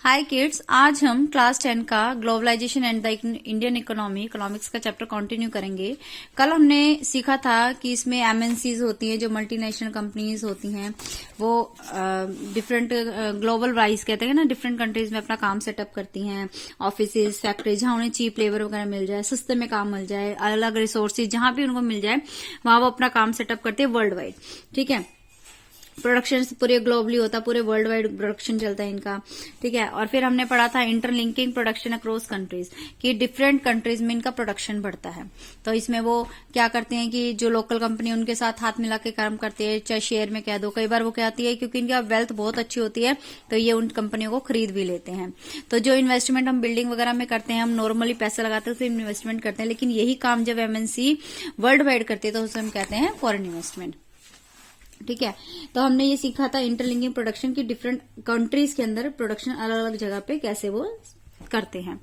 हाय kids, आज हम class 10 का globalisation and the Indian economics का चैप्टर कंटिन्यू करेंगे। कल हमने सीखा था कि इसमें एमएनसीज होती हैं, जो मल्टीनेशनल कंपनीज होती हैं, वो डिफरेंट ग्लोबल वाइज कहते हैं ना, डिफरेंट कंट्रीज में अपना काम सेटअप करती हैं। ऑफिसेज, फैक्ट्री, जहां उन्हें चीप लेबर वगैरह मिल जाए, सस्ते में काम मिल जाए, अलग रिसोर्सेज जहां भी उनको मिल जाए वहां वो अपना काम सेटअप करते हैं वर्ल्ड वाइड। ठीक है, प्रोडक्शन पूरे ग्लोबली होता है, पूरे वर्ल्ड वाइड प्रोडक्शन चलता है इनका। ठीक है, और फिर हमने पढ़ा था इंटरलिंकिंग प्रोडक्शन अक्रॉस कंट्रीज, कि डिफरेंट कंट्रीज में इनका प्रोडक्शन बढ़ता है। तो इसमें वो क्या करते हैं कि जो लोकल कंपनी उनके साथ हाथ मिला के काम करते हैं, चाहे शेयर में कह दो, कई बार वो क्या आती है क्योंकि इनका वेल्थ बहुत अच्छी होती है तो ये उन कंपनियों को खरीद भी लेते हैं। तो जो इन्वेस्टमेंट हम बिल्डिंग वगैरह में करते हैं, हम नॉर्मली पैसे लगाते हैं, तो इन्वेस्टमेंट करते हैं, लेकिन यही काम जब एमएनसी वर्ल्ड वाइड करते हैं तो उसे हम कहते हैं फॉरेन इन्वेस्टमेंट। ठीक है, तो हमने ये सीखा था इंटरलिंकिंग प्रोडक्शन की डिफरेंट कंट्रीज के अंदर प्रोडक्शन अलग अलग जगह पे कैसे वो करते हैं।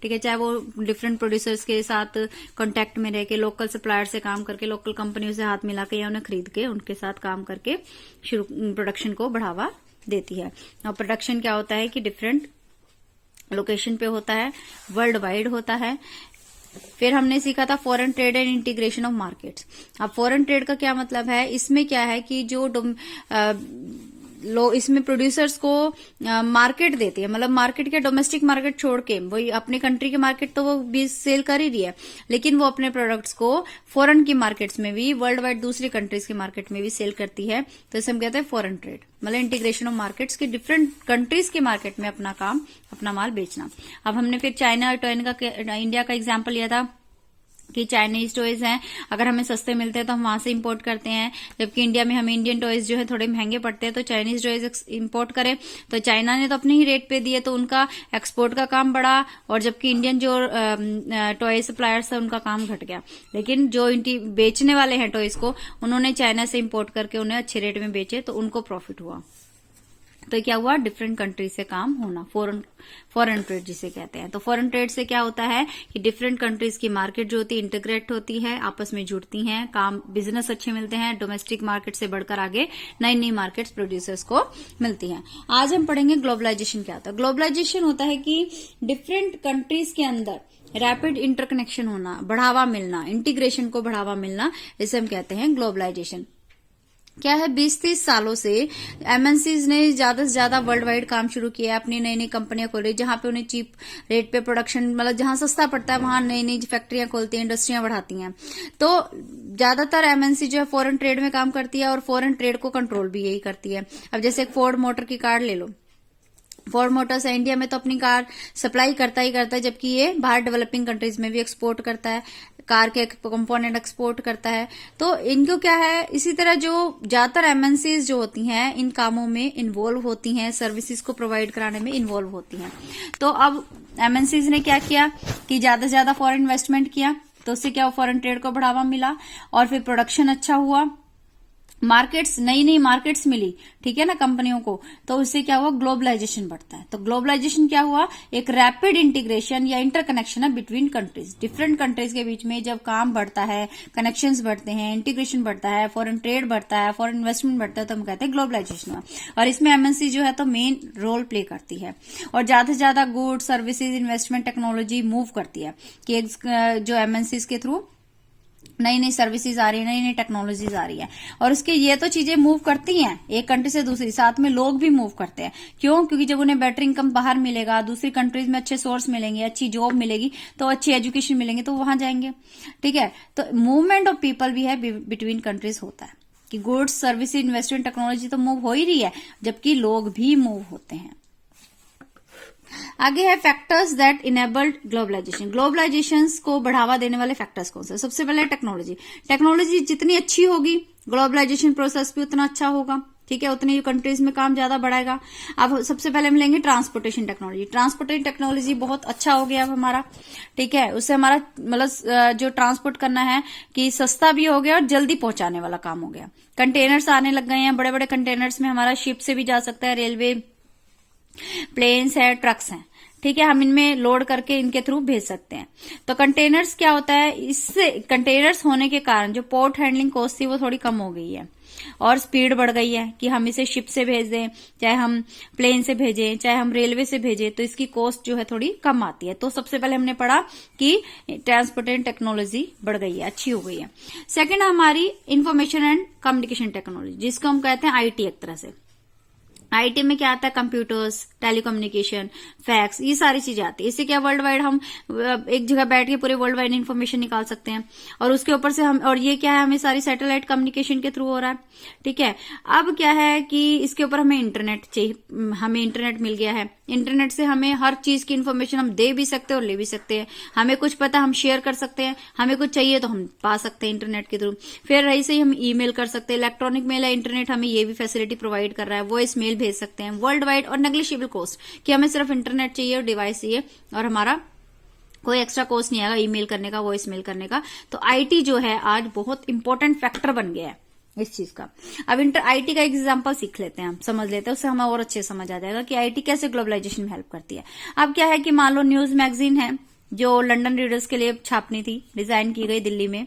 ठीक है, चाहे वो डिफरेंट प्रोड्यूसर्स के साथ कांटेक्ट में रह के, लोकल सप्लायर से काम करके, लोकल कंपनियों से हाथ मिला के या उन्हें खरीद के उनके साथ काम करके शुरू प्रोडक्शन को बढ़ावा देती है। और प्रोडक्शन क्या होता है कि डिफरेंट लोकेशन पे होता है, वर्ल्ड वाइड होता है। फिर हमने सीखा था foreign trade and integration of markets. अब फॉरेन ट्रेड का क्या मतलब है, इसमें क्या है कि जो इसमें प्रोड्यूसर्स को मार्केट देती है, मतलब मार्केट के डोमेस्टिक मार्केट छोड़ के, वही अपने कंट्री के मार्केट तो वो भी सेल कर ही रही है, लेकिन वो अपने प्रोडक्ट्स को फॉरेन की मार्केट्स में भी, वर्ल्ड वाइड दूसरी कंट्रीज की मार्केट में भी सेल करती है। तो इसे हम कहते हैं फॉरेन ट्रेड, मतलब इंटीग्रेशन ऑफ मार्केट्स की डिफरेंट कंट्रीज के मार्केट में अपना काम, अपना माल बेचना। अब हमने फिर चाइना और टॉयन का, इंडिया का एग्जाम्पल लिया था कि चाइनीज टॉयज हैं, अगर हमें सस्ते मिलते हैं तो हम वहां से इंपोर्ट करते हैं, जबकि इंडिया में हमें इंडियन टॉयज जो है थोड़े महंगे पड़ते हैं, तो चाइनीज टॉयज इंपोर्ट करें तो चाइना ने तो अपने ही रेट पे दिए, तो उनका एक्सपोर्ट का काम बढ़ा, और जबकि इंडियन जो टॉय सप्लायर्स है उनका काम घट गया। लेकिन जो बेचने वाले हैं टॉयज को, उन्होंने चाइना से इंपोर्ट करके उन्हें अच्छे रेट में बेचे, तो उनको प्रॉफिट हुआ। तो क्या हुआ, डिफरेंट कंट्री से काम होना, फॉरेन ट्रेड जिसे कहते हैं। तो फॉरेन ट्रेड से क्या होता है कि डिफरेंट कंट्रीज की मार्केट जो होती है इंटीग्रेट होती है, आपस में जुड़ती हैं, काम बिजनेस अच्छे मिलते हैं, डोमेस्टिक मार्केट से बढ़कर आगे नई नई मार्केट्स प्रोड्यूसर्स को मिलती हैं। आज हम पढ़ेंगे ग्लोबलाइजेशन क्या होता है। ग्लोबलाइजेशन होता है कि डिफरेंट कंट्रीज के अंदर रैपिड इंटरकनेक्शन होना, बढ़ावा मिलना, इंटीग्रेशन को बढ़ावा मिलना, इसे हम कहते हैं ग्लोबलाइजेशन। क्या है, 20-30 सालों से एमएनसीज ने ज्यादा से ज्यादा वर्ल्ड वाइड काम शुरू किया, अपनी नई नई कंपनियां खोल रही, जहां पे उन्हें चीप रेट पे प्रोडक्शन, मतलब जहां सस्ता पड़ता है वहां नई नई फैक्ट्रियां खोलती हैं, इंडस्ट्रियां बढ़ाती हैं। तो ज्यादातर एमएनसी जो है फॉरेन ट्रेड में काम करती है, और फॉरेन ट्रेड को कंट्रोल भी यही करती है। अब जैसे फोर्ड मोटर की कार ले लो, फोर्ड मोटर्स है इंडिया में तो अपनी कार सप्लाई करता ही करता है, जबकि ये बाहर डेवलपिंग कंट्रीज में भी एक्सपोर्ट करता है, कार के कंपोनेंट एक्सपोर्ट करता है। तो इनको क्या है, इसी तरह जो ज्यादातर एमएनसीज जो होती हैं इन कामों में इन्वॉल्व होती हैं, सर्विसेज को प्रोवाइड कराने में इन्वॉल्व होती हैं। तो अब एमएनसीज ने क्या किया कि ज्यादा से ज्यादा फॉरेन इन्वेस्टमेंट किया, तो उससे क्या, फॉरेन ट्रेड को बढ़ावा मिला, और फिर प्रोडक्शन अच्छा हुआ, मार्केट्स, नई नई मार्केट्स मिली, ठीक है ना, कंपनियों को। तो उससे क्या हुआ, ग्लोबलाइजेशन बढ़ता है। तो ग्लोबलाइजेशन क्या हुआ, एक रैपिड इंटीग्रेशन या इंटरकनेक्शन है बिटवीन कंट्रीज। डिफरेंट कंट्रीज के बीच में जब काम बढ़ता है, कनेक्शंस बढ़ते हैं, इंटीग्रेशन बढ़ता है, फॉरेन ट्रेड बढ़ता है, फॉरेन इन्वेस्टमेंट बढ़ता है, तो हम कहते हैं ग्लोबलाइजेशन हुआ। और इसमें एमएनसी जो है तो मेन रोल प्ले करती है, और ज्यादा से ज्यादा goods, services, investment, technology move करती है, कि जो एमएनसीज के थ्रू नई नई सर्विसेज आ रही है, नई नई टेक्नोलॉजीज आ रही है, और उसके ये तो चीजें मूव करती हैं एक कंट्री से दूसरी, साथ में लोग भी मूव करते हैं। क्यों, क्योंकि जब उन्हें बेटर इनकम बाहर मिलेगा, दूसरी कंट्रीज में अच्छे सोर्स मिलेंगे, अच्छी जॉब मिलेगी, तो अच्छी एजुकेशन मिलेंगे, तो वहां जाएंगे। ठीक है, तो मूवमेंट ऑफ पीपल भी है बिटवीन कंट्रीज होता है, कि गुड्स, सर्विसेज, इन्वेस्टमेंट, टेक्नोलॉजी तो मूव हो ही रही है, जबकि लोग भी मूव होते हैं। आगे है factors that enabled globalisation. Globalisation को बढ़ावा देने वाले फैक्टर्स कौन से। सबसे पहले टेक्नोलॉजी। टेक्नोलॉजी जितनी अच्छी होगी, ग्लोबलाइजेशन प्रोसेस भी उतना अच्छा होगा, ठीक है, उतनी कंट्रीज में काम ज्यादा बढ़ाएगा। अब सबसे पहले मिलेंगे ट्रांसपोर्टेशन टेक्नोलॉजी। ट्रांसपोर्टेशन टेक्नोलॉजी बहुत अच्छा हो गया अब हमारा, ठीक है, उससे हमारा मतलब जो ट्रांसपोर्ट करना है कि सस्ता भी हो गया और जल्दी पहुंचाने वाला काम हो गया। कंटेनर्स आने लग गए हैं, बड़े बड़े कंटेनर्स में हमारा शिप से भी जा सकता है, रेलवे, प्लेन्स है, ट्रक्स हैं, ठीक है, हम इनमें लोड करके इनके थ्रू भेज सकते हैं। तो कंटेनर्स क्या होता है, इससे कंटेनर्स होने के कारण जो पोर्ट हैंडलिंग कॉस्ट थी वो थोड़ी कम हो गई है। और स्पीड बढ़ गई है कि हम इसे शिप से भेज दें, चाहे हम प्लेन से भेजें, चाहे हम रेलवे से भेजें, तो इसकी कॉस्ट जो है थोड़ी कम आती है। तो सबसे पहले हमने पढ़ा कि ट्रांसपोर्टेशन टेक्नोलॉजी बढ़ गई है, अच्छी हो गई है। सेकंड हमारी इंफॉर्मेशन एंड कम्युनिकेशन टेक्नोलॉजी, जिसको हम कहते हैं आईटी एक तरह से। आईटी में क्या आता है, कंप्यूटर्स, टेलीकम्युनिकेशन, फैक्स, ये सारी चीजें आती है। इससे क्या वर्ल्ड वाइड हम एक जगह बैठ के पूरे वर्ल्ड वाइड इन्फॉर्मेशन निकाल सकते हैं, और उसके ऊपर से हम, और ये क्या है, हमें सारी सैटेलाइट कम्युनिकेशन के थ्रू हो रहा है, ठीक है। अब क्या है कि इसके ऊपर हमें इंटरनेट चाहिए, हमें इंटरनेट मिल गया है। इंटरनेट से हमें हर चीज की इन्फॉर्मेशन हम दे भी सकते हैं और ले भी सकते हैं। हमें कुछ पता हम शेयर कर सकते हैं, हमें कुछ चाहिए तो हम पा सकते हैं इंटरनेट के थ्रू। फिर रही से हम ईमेल कर सकते हैं, इलेक्ट्रॉनिक मेल है, इंटरनेट हमें ये भी फैसिलिटी प्रोवाइड कर रहा है, वॉइस मेल भेज सकते हैं वर्ल्ड वाइड, और नेग्लिजिबल कॉस्ट कि हमें सिर्फ इंटरनेट चाहिए और डिवाइस चाहिए और हमारा कोई एक्स्ट्रा कॉस्ट नहीं आएगा ईमेल करने का, वॉइस मेल करने का। तो आईटी जो है आज बहुत इंपॉर्टेंट फैक्टर बन गया है इस चीज का। अब आईटी का एग्जांपल सीख लेते हैं, हम समझ लेते हैं, उससे हमें और अच्छे समझ आ जाएगा कि आईटी कैसे ग्लोबलाइजेशन में हेल्प करती है। अब क्या है कि मान लो न्यूज मैगजीन है जो लंदन रीडर्स के लिए छापनी थी, डिजाइन की गई दिल्ली में,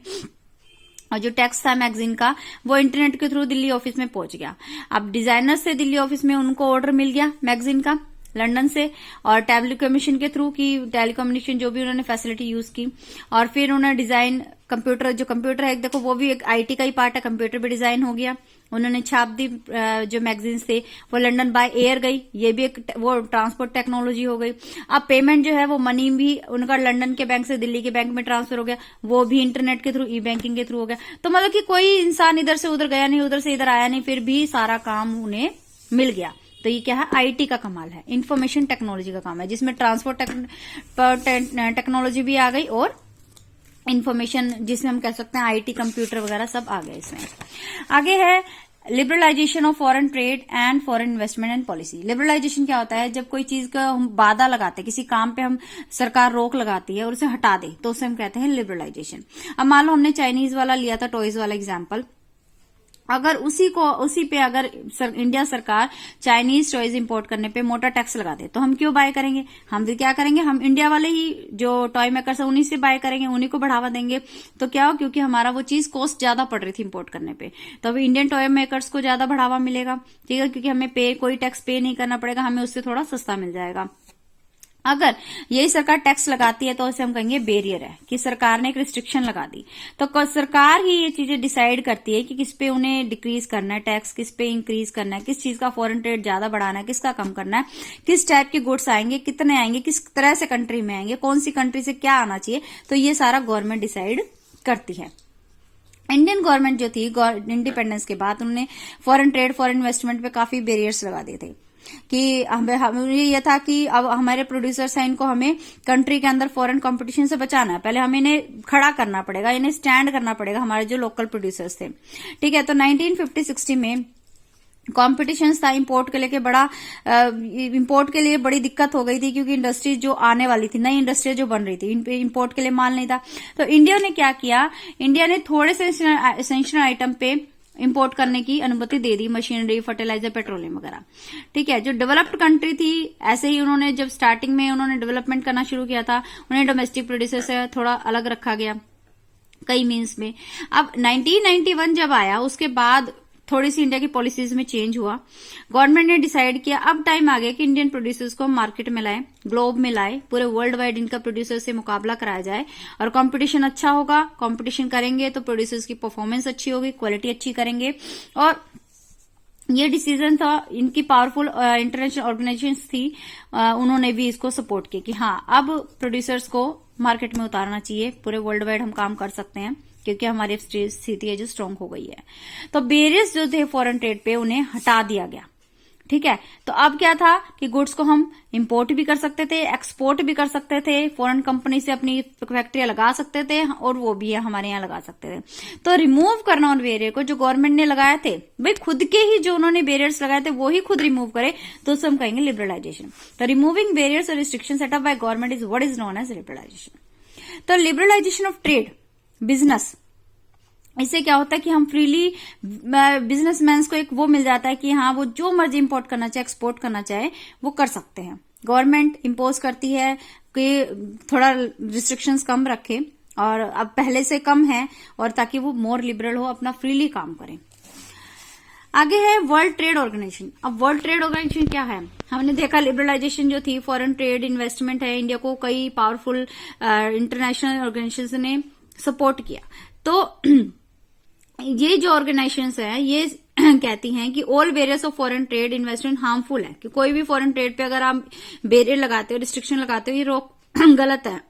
और जो टेक्स्ट था मैगजीन का वो इंटरनेट के थ्रू दिल्ली ऑफिस में पहुंच गया। अब डिजाइनर से दिल्ली ऑफिस में उनको ऑर्डर मिल गया मैगजीन का लंदन से, और टेलीकम्युनिकेशन के थ्रू की टेलीकम्युनिकेशन जो भी उन्होंने फैसिलिटी यूज की, और फिर उन्होंने डिजाइन कंप्यूटर, जो कंप्यूटर है देखो वो भी एक आईटी का ही पार्ट है, कंप्यूटर भी डिजाइन हो गया, उन्होंने छाप दी। जो मैगजीन्स थे वो लंदन बाय एयर गई, ये भी एक वो ट्रांसपोर्ट टेक्नोलॉजी हो गई। अब पेमेंट जो है वो मनी भी उनका लंदन के बैंक से दिल्ली के बैंक में ट्रांसफर हो गया, वो भी इंटरनेट के थ्रू, ई बैंकिंग के थ्रू हो गया। तो मतलब कि कोई इंसान इधर से उधर गया नहीं, उधर से इधर आया नहीं, फिर भी सारा काम उन्हें मिल गया। तो ये क्या है, आईटी का कमाल है, इंफॉर्मेशन टेक्नोलॉजी का काम है, जिसमें ट्रांसपोर्ट टेक्नोलॉजी भी आ गई और इंफॉर्मेशन जिसमें हम कह सकते हैं आईटी, कंप्यूटर वगैरह सब आ गए इसमें। आगे है liberalisation of foreign trade and foreign investment and policy. Liberalisation क्या होता है, जब कोई चीज का हम बाधा लगाते हैं, किसी काम पे हम सरकार रोक लगाती है और उसे हटा दे, तो उसे हम कहते हैं लिबरलाइजेशन। अब मान लो हमने चाइनीज वाला लिया था, टॉयज वाला एग्जाम्पल, अगर उसी पे अगर इंडिया सरकार चाइनीज टॉयज इंपोर्ट करने पे मोटा टैक्स लगा दे, तो हम क्यों बाय करेंगे, हम भी क्या करेंगे, हम इंडिया वाले ही जो टॉय मेकर्स है उन्हीं से बाय करेंगे, उन्हीं को बढ़ावा देंगे। तो क्या हो, क्योंकि हमारा वो चीज कॉस्ट ज्यादा पड़ रही थी इंपोर्ट करने पे, तो अभी इंडियन टॉय मेकर्स को ज्यादा बढ़ावा मिलेगा, ठीक है, क्योंकि हमें कोई टैक्स पे नहीं करना पड़ेगा, हमें उससे थोड़ा सस्ता मिल जाएगा। अगर यही सरकार टैक्स लगाती है तो इसे हम कहेंगे बैरियर है, कि सरकार ने एक रिस्ट्रिक्शन लगा दी। तो सरकार ही ये चीजें डिसाइड करती है कि किस पे उन्हें डिक्रीज करना है टैक्स, किस पे इंक्रीज करना है, किस चीज का फॉरेन ट्रेड ज्यादा बढ़ाना है, किसका कम करना है, किस टाइप के गुड्स आएंगे, कितने आएंगे, किस तरह से कंट्री में आएंगे, कौन सी कंट्री से क्या आना चाहिए, तो ये सारा गवर्नमेंट डिसाइड करती है। इंडियन गवर्नमेंट जो थी इंडिपेंडेंस के बाद उन्होंने फॉरेन ट्रेड, फॉरेन इन्वेस्टमेंट पे काफी बैरियर्स लगा दिए थे कि हमें ये था कि अब हमारे प्रोड्यूसर्स हैं, इनको हमें कंट्री के अंदर फॉरेन कंपटीशन से बचाना है, पहले हमें इन्हें खड़ा करना पड़ेगा, इन्हें स्टैंड करना पड़ेगा, हमारे जो लोकल प्रोड्यूसर्स थे, ठीक है। तो 1950-60 में कॉम्पिटिशन था इंपोर्ट के लेके, इंपोर्ट के लिए बड़ी दिक्कत हो गई थी, क्योंकि इंडस्ट्री जो आने वाली थी, नई इंडस्ट्री जो बन रही थी, इंपोर्ट के लिए माल नहीं था। तो इंडिया ने क्या किया, इंडिया ने थोड़े से एसेंशियल आइटम पे इंपोर्ट करने की अनुमति दे दी, मशीनरी, फर्टिलाइजर, पेट्रोलियम वगैरह, ठीक है। जो डेवलप्ड कंट्री थी, ऐसे ही उन्होंने जब स्टार्टिंग में उन्होंने डेवलपमेंट करना शुरू किया था, उन्हें डोमेस्टिक प्रोड्यूसर से थोड़ा अलग रखा गया कई मीन्स में। अब 1991 जब आया, उसके बाद थोड़ी सी इंडिया की पॉलिसीज में चेंज हुआ, गवर्नमेंट ने डिसाइड किया अब टाइम आ गया कि इंडियन प्रोड्यूसर्स को मार्केट में लाए, ग्लोब में लाए, पूरे वर्ल्ड वाइड इनका प्रोड्यूसर से मुकाबला कराया जाए, और कंपटीशन अच्छा होगा, कंपटीशन करेंगे तो प्रोड्यूसर्स की परफॉर्मेंस अच्छी होगी, क्वालिटी अच्छी करेंगे। और ये डिसीजन था, इनकी पावरफुल इंटरनेशनल ऑर्गेनाइजेशन थी, उन्होंने भी इसको सपोर्ट किया कि हाँ अब प्रोड्यूसर्स को मार्केट में उतारना चाहिए, पूरे वर्ल्ड वाइड हम काम कर सकते हैं, क्योंकि हमारी स्थिति है जो स्ट्रांग हो गई है। तो बैरियर्स जो थे फॉरेन ट्रेड पे उन्हें हटा दिया गया, ठीक है। तो अब क्या था कि गुड्स को हम इंपोर्ट भी कर सकते थे, एक्सपोर्ट भी कर सकते थे, फॉरेन कंपनी से अपनी फैक्ट्रियां लगा सकते थे, और वो भी हमारे यहाँ लगा सकते थे। तो रिमूव करना उन बैरियर को जो गवर्नमेंट ने लगाए थे, भाई खुद के ही जो उन्होंने बैरियर्स लगाए थे वो ही खुद रिमूव करे, तो उसको हम कहेंगे लिबरलाइजेशन। तो रिमूविंग बैरियर्स और restriction setup by government is what is known as liberalisation. तो लिबरलाइजेशन ऑफ ट्रेड, बिजनेस, इससे क्या होता है कि हम फ्रीली बिजनेसमैन को एक वो मिल जाता है कि हाँ वो जो मर्जी इंपोर्ट करना चाहे, एक्सपोर्ट करना चाहे, वो कर सकते हैं। गवर्नमेंट इंपोज करती है कि थोड़ा रिस्ट्रिक्शंस कम रखे, और अब पहले से कम है, और ताकि वो मोर लिबरल हो, अपना फ्रीली काम करें। आगे है वर्ल्ड ट्रेड ऑर्गेनाइजेशन। अब वर्ल्ड ट्रेड ऑर्गेनाइजेशन क्या है? हमने देखा लिबरलाइजेशन जो थी, फॉरेन ट्रेड इन्वेस्टमेंट है, इंडिया को कई पावरफुल इंटरनेशनल ऑर्गेनाइजेशन ने सपोर्ट किया। तो ये जो ऑर्गेनाइजेशंस है ये कहती हैं कि all various of foreign trade investment harmful है, कि कोई भी फॉरेन ट्रेड पे अगर आप बैरियर लगाते हो, रिस्ट्रिक्शन लगाते हो, ये रोक गलत है।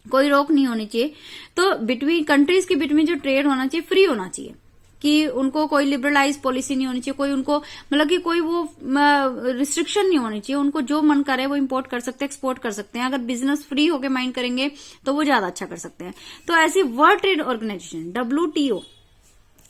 कोई रोक नहीं होनी चाहिए। तो बिटवीन कंट्रीज के बिटवीन जो ट्रेड होना चाहिए फ्री होना चाहिए, कि उनको कोई लिबरलाइज पॉलिसी नहीं होनी चाहिए, कोई उनको मतलब कि कोई वो रिस्ट्रिक्शन नहीं होनी चाहिए। उनको जो मन करे वो इंपोर्ट कर सकते हैं, एक्सपोर्ट कर सकते हैं। अगर बिजनेस फ्री होके माइंड करेंगे तो वो ज्यादा अच्छा कर सकते हैं। तो ऐसी वर्ल्ड ट्रेड ऑर्गेनाइजेशन WTO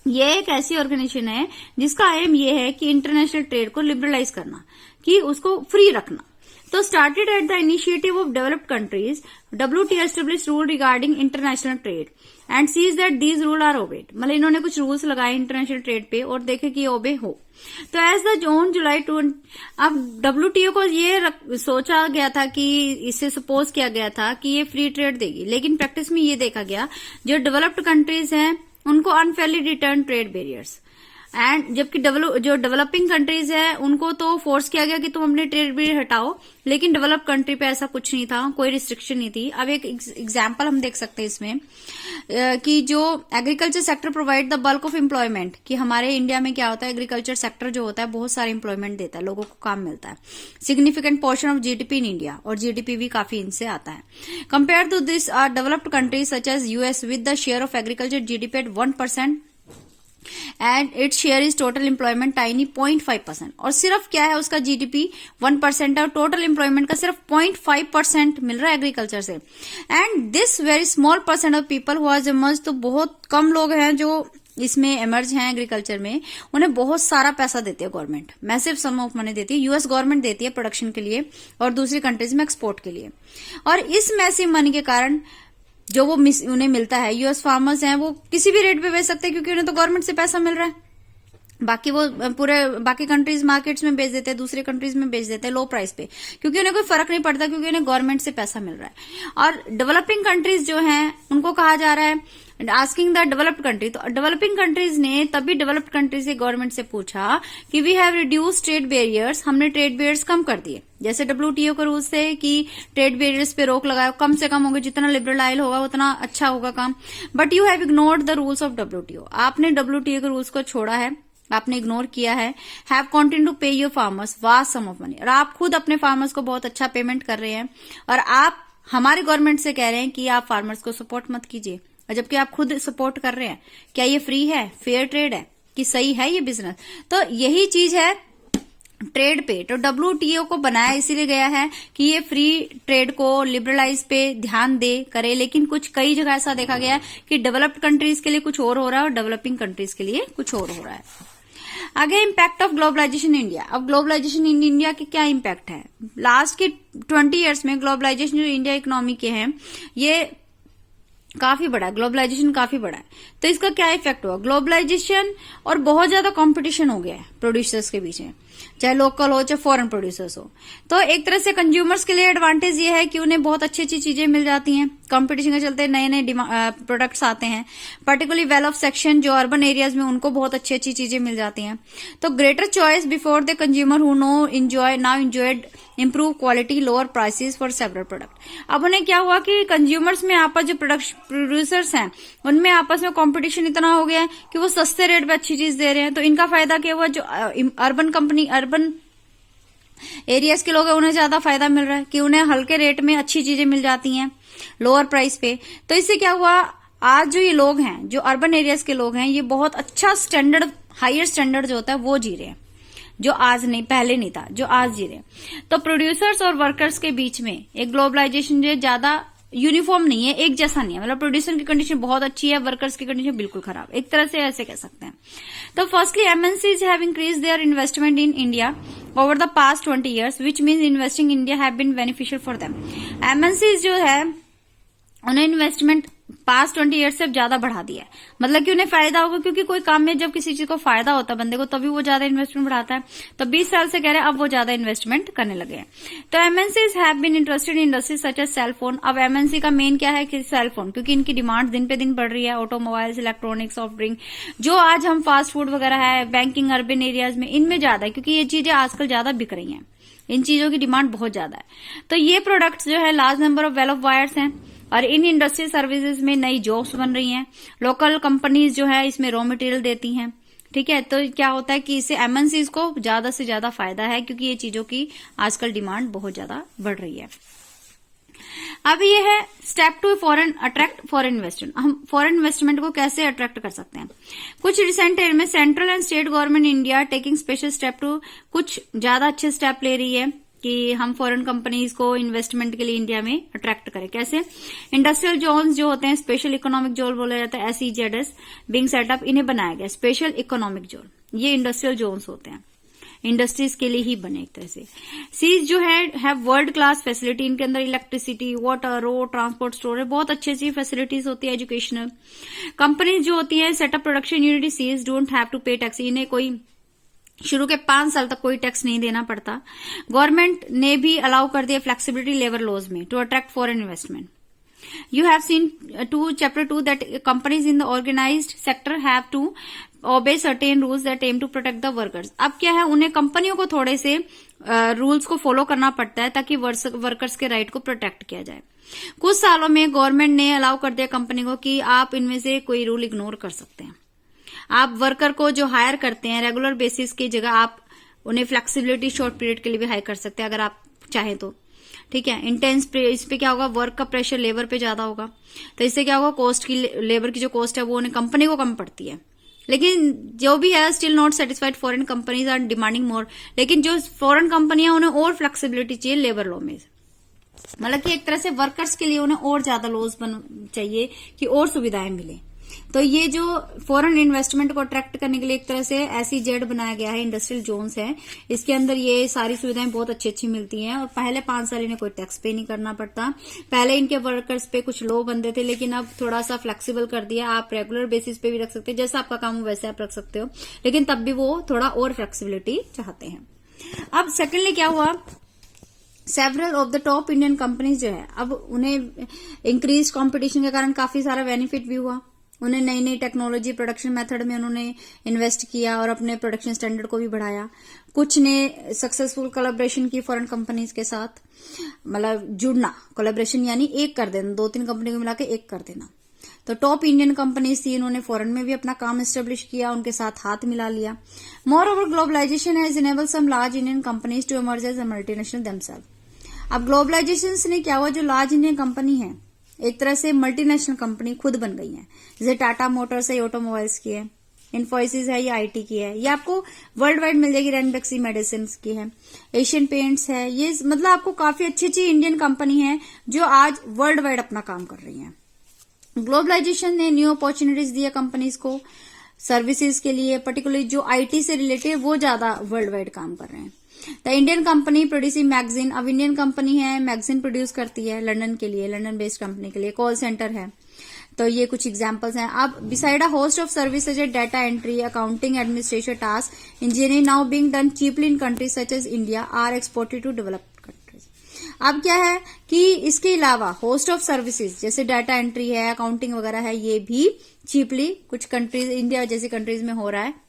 ये एक ऐसी ऑर्गेनाइजेशन है जिसका एम ये है कि इंटरनेशनल ट्रेड को लिबरलाइज करना, कि उसको फ्री रखना। तो started at the initiative of developed countries, WTO establish rule regarding international trade and sees that these rule are obeyed. मतलब इन्होंने कुछ रूल्स लगाए इंटरनेशनल ट्रेड पे और देखे कि ये ओबे हो। तो एज द जून जुलाई 20, अब WTO को ये सोचा गया था कि इससे सपोज किया गया था कि ये फ्री ट्रेड देगी, लेकिन प्रैक्टिस में ये देखा गया जो डेवलप्ड कंट्रीज हैं उनको unfairly return trade barriers, and जबकि जो डेवलपिंग कंट्रीज है उनको तो फोर्स किया गया कि तुम अपने ट्रेड बैरियर हटाओ, लेकिन डेवलप कंट्री पे ऐसा कुछ नहीं था, कोई रिस्ट्रिक्शन नहीं थी। अब एक एग्जांपल हम देख सकते हैं इसमें कि जो agriculture sector provide the bulk of employment, कि हमारे इंडिया में क्या होता है, एग्रीकल्चर सेक्टर जो होता है बहुत सारे एम्प्लॉयमेंट देता है, लोगों को काम मिलता है। Significant portion of GDP in India, और GDP भी काफी इनसे आता है। Compare to this are developed countries such as US with the share of agriculture GDP at 1% and its share is total employment tiny 0.5%। और सिर्फ क्या है उसका GDP 1% है और टोटल एम्प्लॉयमेंट का सिर्फ 0.5% मिल रहा है एग्रीकल्चर से। And this very small percent of people who has emerge, तो बहुत कम लोग हैं जो इसमें एमर्ज हैं एग्रीकल्चर में, उन्हें बहुत सारा पैसा देती है government, massive sum of money देती है। US गवर्नमेंट देती है प्रोडक्शन के लिए और दूसरी कंट्रीज में एक्सपोर्ट के लिए। और इस मैसिव मनी के कारण जो वो उन्हें मिलता है, US फार्मर्स हैं वो किसी भी रेट पे बेच सकते हैं क्योंकि उन्हें तो गवर्नमेंट से पैसा मिल रहा है। बाकी वो पूरे बाकी कंट्रीज मार्केट्स में बेच देते हैं, दूसरे कंट्रीज में बेच देते हैं लो प्राइस पे, क्योंकि उन्हें कोई फर्क नहीं पड़ता, क्योंकि उन्हें गवर्नमेंट से पैसा मिल रहा है। और डेवलपिंग कंट्रीज जो हैं उनको कहा जा रहा है आस्किंग द डेवलप्ड कंट्री, तो डेवलपिंग कंट्रीज ने तभी डेवलप्ड कंट्री से गवर्नमेंट से पूछा कि we have reduce trade barriers, हमने ट्रेड बैरियर्स कम कर दिए। जैसे WTO के रूल्स थे कि ट्रेड बैरियर्स पे रोक लगाओ, कम से कम होंगे, जितना लिबरलाइज होगा उतना अच्छा होगा काम। But you have ignored the rules of WTO, आपने WTO के रूल्स को छोड़ा है, आपने इग्नोर किया है। Have continue to pay your farmers vast sum of money, और आप खुद अपने फार्मर्स को बहुत अच्छा पेमेंट कर रहे हैं, और आप हमारे गवर्नमेंट से कह रहे हैं कि आप फार्मर्स को सपोर्ट मत कीजिए, और जबकि आप खुद सपोर्ट कर रहे हैं। क्या ये फ्री है, फेयर ट्रेड है, कि सही है ये बिजनेस? तो यही चीज है ट्रेड पे। तो WTO को बनाया इसीलिए गया है कि ये फ्री ट्रेड को लिबरलाइज पे ध्यान दे करे, लेकिन कुछ कई जगह ऐसा देखा गया है कि डेवलप्ड कंट्रीज के लिए कुछ और हो रहा है और डेवलपिंग कंट्रीज के लिए कुछ और हो रहा है। आगे impact of globalisation in India. अब ग्लोबलाइजेशन इन इंडिया के क्या इम्पैक्ट है? लास्ट के 20 ईयर्स में ग्लोबलाइजेशन जो इंडिया इकोनॉमी के हैं ये काफी बड़ा है, ग्लोबलाइजेशन काफी बड़ा है। तो इसका क्या इफेक्ट हुआ? ग्लोबलाइजेशन और बहुत ज्यादा कंपटीशन हो गया है प्रोड्यूसर्स के बीच में, चाहे लोकल हो चाहे फॉरेन प्रोड्यूसर्स हो। तो एक तरह से कंज्यूमर्स के लिए एडवांटेज ये है कि उन्हें बहुत अच्छी अच्छी चीजें मिल जाती हैं, कंपटीशन के चलते नए नए प्रोडक्ट्स आते हैं। पर्टिकुलरली वेल ऑफ सेक्शन जो अर्बन एरियाज में, उनको बहुत अच्छी अच्छी चीजें मिल जाती हैं। तो greater choice before the consumer who now enjoyed improve quality lower prices for several product. अब उन्हें क्या हुआ कि कंज्यूमर्स में आपस जो प्रोड्यूसर्स हैं उनमें आपस में कंपटीशन इतना हो गया है कि वो सस्ते रेट पे अच्छी चीज दे रहे हैं। तो इनका फायदा क्या हुआ? जो अर्बन एरियाज के लोग हैं उन्हें ज्यादा फायदा मिल रहा है कि उन्हें हल्के रेट में अच्छी चीजें मिल जाती हैं लोअर प्राइस पे। तो इससे क्या हुआ, आज जो ये लोग हैं, जो अर्बन एरियाज के लोग हैं, ये बहुत अच्छा स्टैंडर्ड, हायर स्टैंडर्ड जो होता है वो जी रहे हैं, जो आज नहीं, पहले नहीं था, जो आज जी रहे। तो प्रोड्यूसर्स और वर्कर्स के बीच में एक ग्लोबलाइजेशन जो ज्यादा यूनिफॉर्म नहीं है, एक जैसा नहीं है। मतलब प्रोड्यूसर की कंडीशन बहुत अच्छी है, वर्कर्स की कंडीशन बिल्कुल खराब, एक तरह से ऐसे कह सकते हैं। तो firstly MNCs have increase their investment in India over the past 20 years, which means investing India have been beneficial for them. MNCs जो है उन्हें इन्वेस्टमेंट पास्ट 20 ईयर्स से अब ज्यादा बढ़ा दिया है। मतलब कि उन्हें फायदा होगा, क्योंकि कोई काम में जब किसी चीज को फायदा होता है बंदे को, तभी वो ज्यादा इन्वेस्टमेंट बढ़ाता है। तो 20 साल से कह रहे हैं अब वो ज्यादा इन्वेस्टमेंट करने लगे हैं। तो MNCs have been interested in industries such as cell phone. अब एमएनसी का मेन क्या है कि सेल फोन, क्योंकि इनकी डिमांड दिन पे दिन बढ़ रही है। ऑटोमोबाइल्स, इलेक्ट्रॉनिक्स, सॉफ्ट ड्रिंक, जो आज हम फास्ट फूड वगैरह है, बैंकिंग, अर्बन एरियाज में, इनमें ज्यादा है, क्योंकि ये चीजें आजकल ज्यादा बिक रही हैं। इन चीजों की डिमांड बहुत ज्यादा है। तो ये प्रोडक्ट्स जो है large number of well of wires हैं, और इन इंडस्ट्री सर्विसेज में नई जॉब्स बन रही हैं। लोकल कंपनीज जो है इसमें रॉ मटेरियल देती हैं। ठीक है, तो क्या होता है कि इससे एमएनसीज को ज्यादा से ज्यादा फायदा है, क्योंकि ये चीजों की आजकल डिमांड बहुत ज्यादा बढ़ रही है। अब ये है step 2, foreign attract foreign investment. हम फॉरेन इन्वेस्टमेंट को कैसे अट्रैक्ट कर सकते हैं? कुछ रिसेंट ईयर में central and state government India taking special step to, कुछ ज्यादा अच्छे स्टेप ले रही है कि हम फॉरेन कंपनीज को इन्वेस्टमेंट के लिए इंडिया में अट्रैक्ट करें। कैसे? इंडस्ट्रियल जोन्स जो होते हैं, स्पेशल इकोनॉमिक जोन बोला जाता है, SEZs बिंग सेटअप, इन्हें बनाया गया स्पेशल इकोनॉमिक जोन। ये इंडस्ट्रियल जोन्स होते हैं, इंडस्ट्रीज के लिए ही बने एक तरह से। सीज जो है वर्ल्ड क्लास फैसिलिटी, इनके अंदर electricity, water, road, transport, storage, बहुत अच्छी अच्छी फैसिलिटीज होती है। एजुकेशनल कंपनीज जो होती है, setup production unit, sees don't have to pay tax. इन्हें कोई शुरू के 5 साल तक कोई टैक्स नहीं देना पड़ता। गवर्नमेंट ने भी अलाउ कर दिया फ्लेक्सिबिलिटी लेबर लॉज में to attract foreign investment. You have seen chapter 2 that companies in the organized sector have to obey certain rules that aim to protect the workers. अब क्या है, उन्हें कंपनियों को थोड़े से रूल्स को फॉलो करना पड़ता है ताकि वर्कर्स के राइट को प्रोटेक्ट किया जाए। कुछ सालों में गवर्नमेंट ने अलाउ कर दिया कंपनी को कि आप इनमें से कोई रूल इग्नोर कर सकते हैं। आप वर्कर को जो हायर करते हैं रेगुलर बेसिस की जगह आप उन्हें फ्लेक्सिबिलिटी शॉर्ट पीरियड के लिए भी हायर कर सकते हैं अगर आप चाहें तो। ठीक है, इंटेंस इस पे क्या होगा, वर्क का प्रेशर लेबर पे ज्यादा होगा, तो इससे क्या होगा, कॉस्ट की, लेबर की जो कॉस्ट है वो उन्हें कंपनी को कम पड़ती है। लेकिन जो भी है still not satisfied, foreign companies are demanding more. लेकिन जो फॉरेन कंपनियां उन्हें और फ्लेक्सिबिलिटी चाहिए लेबर लॉ में, मतलब कि एक तरह से वर्कर्स के लिए उन्हें और ज्यादा लॉज चाहिए कि और सुविधाएं मिले। तो ये जो फॉरेन इन्वेस्टमेंट को अट्रैक्ट करने के लिए एक तरह से SEZ बनाया गया है, इंडस्ट्रियल जोन्स है, इसके अंदर ये सारी सुविधाएं बहुत अच्छी अच्छी मिलती हैं। और पहले 5 साल इन्हें कोई टैक्स पे नहीं करना पड़ता। पहले इनके वर्कर्स पे कुछ लो बंदे थे, लेकिन अब थोड़ा सा फ्लेक्सिबल कर दिया। आप रेगुलर बेसिस पे भी रख सकते हैं, जैसा आपका काम हो वैसे आप रख सकते हो, लेकिन तब भी वो थोड़ा और फ्लेक्सिबिलिटी चाहते हैं। अब सेकेंडली क्या हुआ, several of the top Indian companies जो है, अब उन्हें इंक्रीज कॉम्पिटिशन के कारण काफी सारा बेनिफिट भी हुआ। उन्हें नई नई टेक्नोलॉजी, प्रोडक्शन मेथड में उन्होंने इन्वेस्ट किया और अपने प्रोडक्शन स्टैंडर्ड को भी बढ़ाया। कुछ ने सक्सेसफुल कोलैबोरेशन की फॉरेन कंपनीज के साथ, मतलब जुड़ना, कोलैबोरेशन यानी एक कर देना, 2-3 कंपनी को मिला के एक कर देना। तो टॉप इंडियन कंपनीज थी, इन्होंने फॉरेन में भी अपना काम एस्टेब्लिश किया, उनके साथ हाथ मिला लिया। Moreover globalisation has enabled some large Indian companies to emerge as a multinational themselves. अब ग्लोबलाइजेशन ने क्या हुआ, जो लार्ज इंडियन कंपनी है एक तरह से मल्टीनेशनल कंपनी खुद बन गई है। जैसे टाटा मोटर्स है, ऑटोमोबाइल्स की है, इन्फोसिस है, ये IT की है, ये आपको वर्ल्ड वाइड मिल जाएगी। रेनबेक्सी मेडिसिन की है, एशियन पेंट्स है, ये मतलब आपको काफी अच्छी अच्छी इंडियन कंपनी है जो आज वर्ल्ड वाइड अपना काम कर रही है। ग्लोबलाइजेशन ने न्यू अपॉर्चुनिटीज दी है कंपनीज को सर्विसेज के लिए, पर्टिकुलरली जो IT से रिलेटेड वो ज्यादा वर्ल्ड वाइड काम कर रहे हैं। The Indian company producing magazine, अब इंडियन कंपनी है मैगजीन प्रोड्यूस करती है लंदन के लिए, लंदन बेस्ड कंपनी के लिए। कॉल सेंटर है, तो ये कुछ एग्जांपल्स हैं। अब beside a host of services, data entry, accounting, administration task, engineering now being done cheaply in countries such as India are exported to developed countries. अब क्या है कि इसके अलावा होस्ट ऑफ सर्विसेज जैसे डाटा एंट्री है, अकाउंटिंग वगैरह है, ये भी चीपली कुछ कंट्रीज, इंडिया जैसी कंट्रीज में हो रहा है।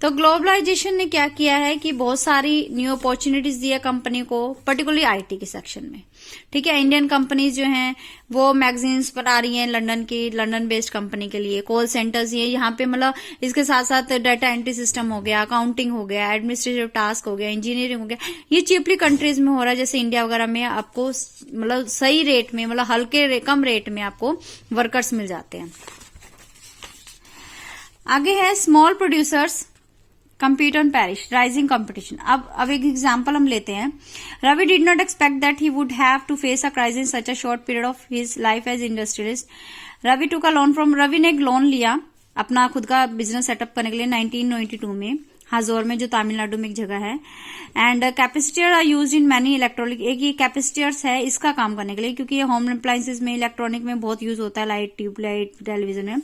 तो ग्लोबलाइजेशन ने क्या किया है कि बहुत सारी न्यू अपॉर्चुनिटीज दी है कंपनी को, पर्टिकुलरली IT के सेक्शन में। ठीक है, इंडियन कंपनीज जो हैं वो मैगजीन्स बना रही हैं लंदन की, लंदन बेस्ड कंपनी के लिए। कॉल सेंटर्स ये यहाँ पे, मतलब इसके साथ साथ डाटा एंट्री सिस्टम हो गया, अकाउंटिंग हो गया, एडमिनिस्ट्रेटिव टास्क हो गया, इंजीनियरिंग हो गया, ये चीपली कंट्रीज में हो रहा है। जैसे इंडिया वगैरह में आपको मतलब सही रेट में, मतलब हल्के कम रेट में आपको वर्कर्स मिल जाते हैं। आगे है small producers compete on Paris, rising competition. अब एक एग्जांपल हम लेते हैं। Ravi did not expect that he would have to face a crisis in such a short period of his life as industrialist. Ravi took a loan from, Ravi ने एक loan लिया अपना खुद का बिजनेस सेटअप करने के लिए 1992 में हाजोर में, जो तमिलनाडु में एक जगह है। And capacitor are used in many electronic, एक ये कैपेसिटर्स है इसका काम करने के लिए, क्योंकि ये होम अप्लायंसेस में, इलेक्ट्रॉनिक में बहुत यूज होता है, लाइट, ट्यूबलाइट, टेलीविजन में।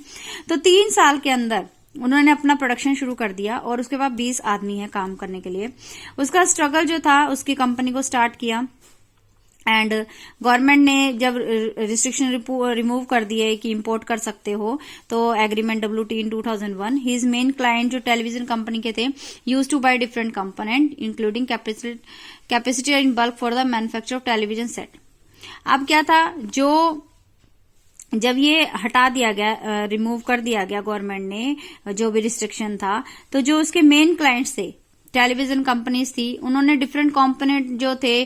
तो 3 साल के अंदर उन्होंने अपना प्रोडक्शन शुरू कर दिया और उसके बाद 20 आदमी है काम करने के लिए। उसका स्ट्रगल जो था, उसकी कंपनी को स्टार्ट किया एंड गवर्नमेंट ने जब रिस्ट्रिक्शन रिमूव कर दिए कि इंपोर्ट कर सकते हो, तो agreement WT in 2001, his main client जो टेलीविजन कंपनी के थे use to buy different component including capacity in bulk for the manufacture of television set. अब क्या था, जो जब ये हटा दिया गया, रिमूव कर दिया गया गवर्नमेंट ने जो भी रिस्ट्रिक्शन था, तो जो उसके मेन क्लाइंट्स थे, टेलीविजन कंपनीज थी, उन्होंने डिफरेंट कंपोनेंट जो थे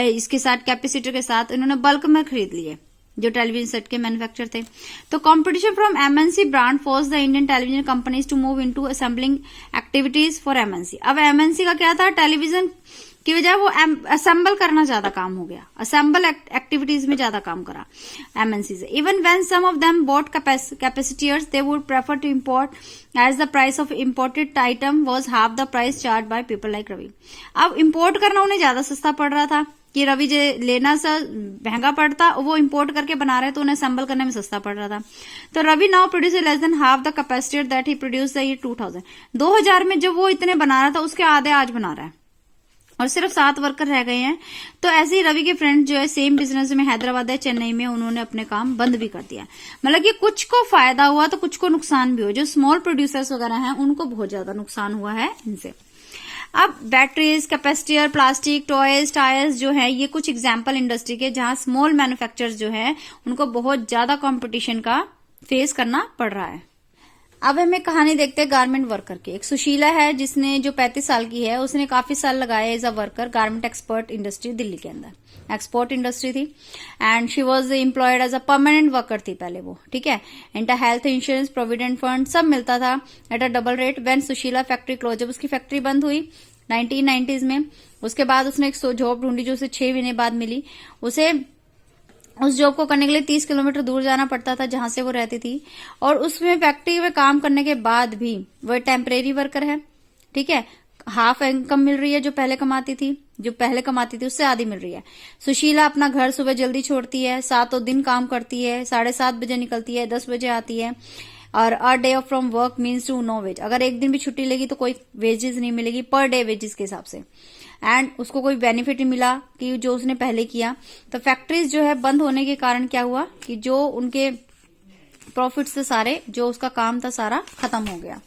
इसके साथ, कैपेसिटर के साथ, उन्होंने बल्क में खरीद लिए जो टेलीविजन सेट के मैन्युफैक्चर थे। तो competition from MNC brand force the Indian television companies to move into assembling activities for MNC। अब MNC का क्या था, टेलीविजन की वजह वो असेंबल करना ज्यादा काम हो गया, असेंबल एक्टिविटीज में ज्यादा काम करा MNC से। Even when some of them bought capacitors they would prefer to import as the price of imported item was half the price charge by people like Ravi. अब इंपोर्ट करना उन्हें ज्यादा सस्ता पड़ रहा था कि रवि जो लेना सा महंगा पड़ता, वो इंपोर्ट करके बना रहे तो उन्हें असेंबल करने में सस्ता पड़ रहा था। तो Ravi now produce less than half the capacitor that he produce the year 2000 में जब वो इतने बना रहा था उसके आधे आज बना रहा है और सिर्फ 7 वर्कर रह गए हैं। तो ऐसे ही रवि के फ्रेंड जो है सेम बिजनेस में हैदराबाद या चेन्नई में, उन्होंने अपने काम बंद भी कर दिया। मतलब कि कुछ को फायदा हुआ तो कुछ को नुकसान भी हुआ। जो स्मॉल प्रोड्यूसर्स वगैरह हैं उनको बहुत ज्यादा नुकसान हुआ है इनसे। अब batteries, capacitor, plastic, toys, tyres जो है, ये कुछ एग्जाम्पल इंडस्ट्री के जहां स्मॉल मैन्युफैक्चरर्स जो है उनको बहुत ज्यादा कॉम्पिटिशन का फेस करना पड़ रहा है। अब हम एक कहानी देखते हैं गारमेंट वर्कर की। एक सुशीला है जिसने, जो 35 साल की है, उसने काफी साल लगाए as a worker garment export industry Delhi के अंदर। एक्सपोर्ट इंडस्ट्री थी and she was employed as a permanent worker थी पहले वो, ठीक है। इनका हेल्थ इंश्योरेंस, प्रोविडेंट फंड सब मिलता था at a double rate. When Sushila factory close, जब उसकी फैक्ट्री बंद हुई 1990s में, उसके बाद उसने एक जॉब ढूंढी जो उसे 6 महीने बाद मिली। उसे उस जॉब को करने के लिए 30 किलोमीटर दूर जाना पड़ता था जहां से वो रहती थी, और उसमें फैक्ट्री में काम करने के बाद भी वो टेम्परेरी वर्कर है, ठीक है। हाफ इनकम मिल रही है जो पहले कमाती थी उससे आधी मिल रही है। सुशीला अपना घर सुबह जल्दी छोड़ती है, 7 दिन काम करती है, 7:30 बजे निकलती है, 10 बजे आती है। और a day off from work means to no wages, अगर एक दिन भी छुट्टी लेगी तो कोई वेजेस नहीं मिलेगी, पर डे वेजेस के हिसाब से। एंड उसको कोई बेनिफिट नहीं मिला कि जो उसने पहले किया। तो फैक्ट्रीज जो है बंद होने के कारण क्या हुआ कि जो उनके प्रॉफिट से सारे, जो उसका काम था सारा खत्म हो गया।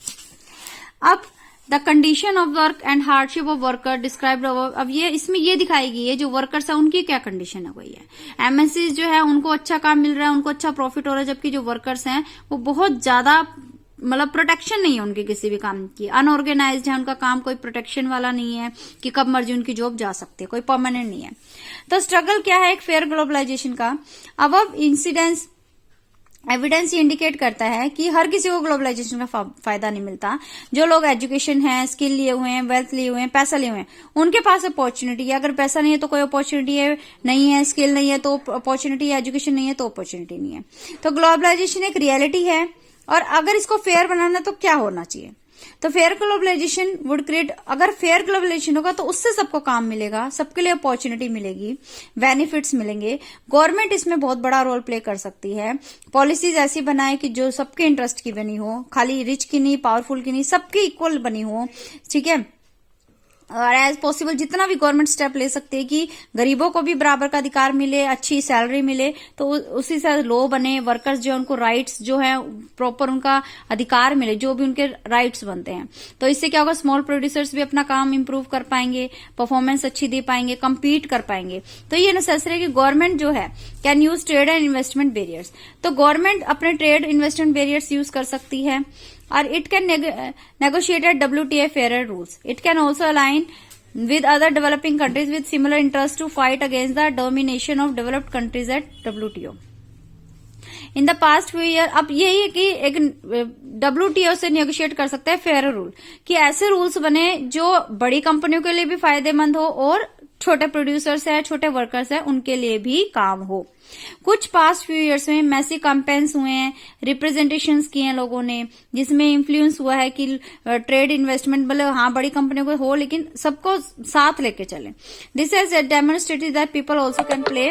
अब the condition of work and hardship of worker described. अब ये इसमें ये दिखाएगी ये जो वर्कर्स है उनकी क्या कंडीशन है वही है। एमएनसी जो है उनको अच्छा काम मिल रहा है, उनको अच्छा प्रॉफिट हो रहा है, जबकि जो वर्कर्स हैं वो बहुत ज्यादा, मतलब प्रोटेक्शन नहीं है उनकी किसी भी काम की, अनऑर्गेनाइज्ड है उनका काम, कोई प्रोटेक्शन वाला नहीं है कि कब मर्जी उनकी जॉब जा सकती है, कोई परमानेंट नहीं है। तो स्ट्रगल क्या है एक फेयर ग्लोबलाइजेशन का। अब इंसिडेंस एविडेंस ये इंडिकेट करता है कि हर किसी को ग्लोबलाइजेशन का फायदा नहीं मिलता। जो लोग एजुकेशन है, स्किल लिए हुए हैं, वेल्थ लिए हुए हैं, पैसा लिए हुए हैं, उनके पास अपॉर्चुनिटी है। अगर पैसा नहीं है तो कोई अपॉर्चुनिटी है नहीं है, स्किल नहीं है तो अपॉर्चुनिटी है, एजुकेशन नहीं है तो अपॉर्चुनिटी नहीं है। तो ग्लोबलाइजेशन एक रियलिटी है, और अगर इसको फेयर बनाना तो क्या होना चाहिए। तो फेयर ग्लोबलाइजेशन वुड क्रिएट, अगर फेयर ग्लोबलाइजेशन होगा तो उससे सबको काम मिलेगा, सबके लिए अपॉर्चुनिटी मिलेगी, बेनिफिट्स मिलेंगे। गवर्नमेंट इसमें बहुत बड़ा रोल प्ले कर सकती है। पॉलिसीज ऐसी बनाए कि जो सबके इंटरेस्ट की बनी हो, खाली रिच की नहीं, पावरफुल की नहीं, सबकी इक्वल बनी हो, ठीक है। और एज पॉसिबल जितना भी गवर्नमेंट स्टेप ले सकते हैं कि गरीबों को भी बराबर का अधिकार मिले, अच्छी सैलरी मिले, तो उसी से लॉ बने, वर्कर्स जो है उनको राइट्स जो है प्रॉपर उनका अधिकार मिले, जो भी उनके राइट्स बनते हैं। तो इससे क्या होगा, स्मॉल प्रोड्यूसर्स भी अपना काम इंप्रूव कर पाएंगे, परफॉर्मेंस अच्छी दे पाएंगे, कम्पीट कर पाएंगे। तो ये नेसेसरी है कि गवर्नमेंट जो है can use trade and investment barriers. तो गवर्नमेंट अपने ट्रेड इन्वेस्टमेंट बैरियर्स यूज कर सकती है, or it can negotiate at WTO fairer rules. It can also align with other developing countries with similar interests to fight against the domination of developed countries at WTO. In the past few years, अब यही है कि एक WTO से negotiate कर सकते हैं fair rule, कि ऐसे रूल्स बने जो बड़ी कंपनियों के लिए भी फायदेमंद हो और छोटे प्रोड्यूसर्स है, छोटे वर्कर्स है, उनके लिए भी काम हो। कुछ पास्ट फ्यू इयर्स में मैसिव कैंपेन्स हुए हैं, रिप्रेजेंटेशंस किए हैं लोगों ने, जिसमें इन्फ्लुएंस हुआ है कि ट्रेड इन्वेस्टमेंट मतलब हाँ बड़ी कंपनियों को हो लेकिन सबको साथ लेके चले। This has demonstrated that people also can play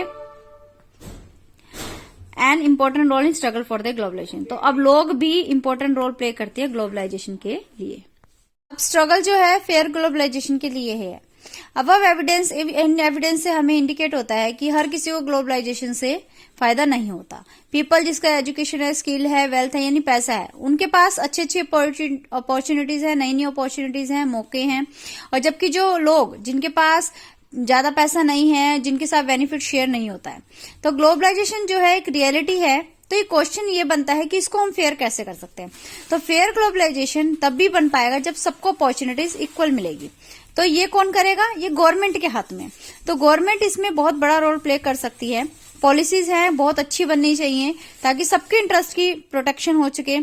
an important role in struggle for the globalisation. तो अब लोग भी इम्पोर्टेंट रोल प्ले करते हैं ग्लोबलाइजेशन के लिए। अब स्ट्रगल जो है फेयर ग्लोबलाइजेशन के लिए है। अब एविडेंस से हमें इंडिकेट होता है कि हर किसी को ग्लोबलाइजेशन से फायदा नहीं होता। पीपल जिसका एजुकेशन है, स्किल है, वेल्थ है यानी पैसा है, उनके पास अच्छी अच्छी अपॉर्चुनिटीज है, नई नई अपॉर्चुनिटीज हैं, मौके हैं। और जबकि जो लोग जिनके पास ज्यादा पैसा नहीं है, जिनके साथ बेनिफिट शेयर नहीं होता है। तो ग्लोबलाइजेशन जो है एक रियलिटी है। तो ये क्वेश्चन ये बनता है कि इसको हम फेयर कैसे कर सकते हैं। तो फेयर ग्लोबलाइजेशन तब भी बन पाएगा जब सबको अपॉर्चुनिटीज इक्वल मिलेगी। तो ये कौन करेगा? ये गवर्नमेंट के हाथ में। तो गवर्नमेंट इसमें बहुत बड़ा रोल प्ले कर सकती है। पॉलिसीज हैं बहुत अच्छी बननी चाहिए ताकि सबके इंटरेस्ट की प्रोटेक्शन हो सके,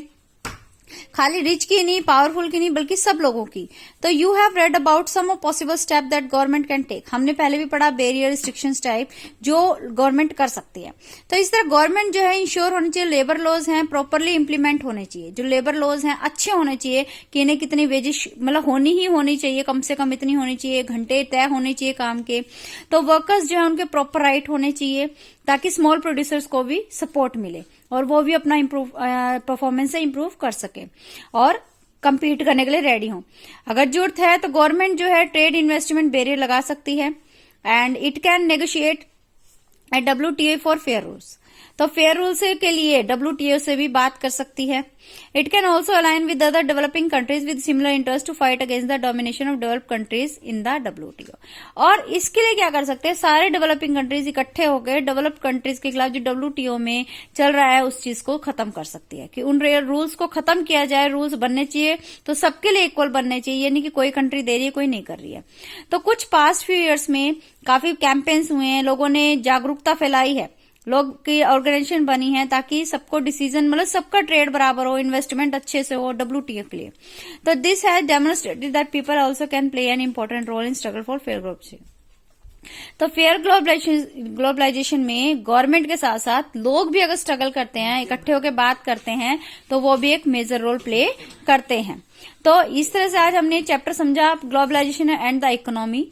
खाली रिच की नहीं, पावरफुल की नहीं, बल्कि सब लोगों की। तो you have read about some of possible step that government can take. हमने पहले भी पढ़ा बैरियर रिस्ट्रिक्शंस टाइप जो गवर्नमेंट कर सकती है। तो इस तरह गवर्नमेंट जो है इंश्योर होनी चाहिए, लेबर लॉज हैं प्रॉपरली इंप्लीमेंट होने चाहिए। जो लेबर लॉज हैं अच्छे होने चाहिए कि इन्हें कितनी वेजेस मतलब होनी चाहिए, कम से कम इतनी होनी चाहिए, घंटे तय होने चाहिए काम के। तो वर्कर्स जो है उनके प्रॉपर राइट होने चाहिए ताकि स्मॉल प्रोड्यूसर्स को भी सपोर्ट मिले और वो भी अपना परफॉर्मेंस से इम्प्रूव कर सके और compete करने के लिए रेडी हो। अगर जरूरत है तो गवर्नमेंट जो है ट्रेड इन्वेस्टमेंट बैरियर लगा सकती है and it can negotiate at WTO for fair rules. तो फेयर रूल्स के लिए WTO से भी बात कर सकती है। It can also align with other developing countries with similar interest to fight against the domination of developed countries in the WTO। और इसके लिए क्या कर सकते हैं? सारे डेवलपिंग कंट्रीज इकट्ठे होकर डेवलप्ड कंट्रीज के खिलाफ जो WTO में चल रहा है उस चीज को खत्म कर सकती है कि उन रूल्स को खत्म किया जाए। रूल्स बनने चाहिए तो सबके लिए इक्वल बनने चाहिए, यानी कि कोई कंट्री दे रही है कोई नहीं कर रही है। तो कुछ पास्ट फ्यू ईयर्स में काफी कैंपेन्स हुए हैं, लोगों ने जागरूकता फैलाई है, लोग की ऑर्गेनाइजेशन बनी है ताकि सबको डिसीजन मतलब सबका ट्रेड बराबर हो, इन्वेस्टमेंट अच्छे से हो WTO के लिए। तो this has demonstrated that people also can play an important role in struggle for fair globalisation. तो फेयर ग्लोबलाइजेशन में गवर्नमेंट के साथ साथ लोग भी अगर स्ट्रगल करते हैं, इकट्ठे होकर बात करते हैं, तो वो भी एक मेजर रोल प्ले करते हैं। तो इस तरह से आज हमने चैप्टर समझा ग्लोबलाइजेशन एंड द इकोनॉमी।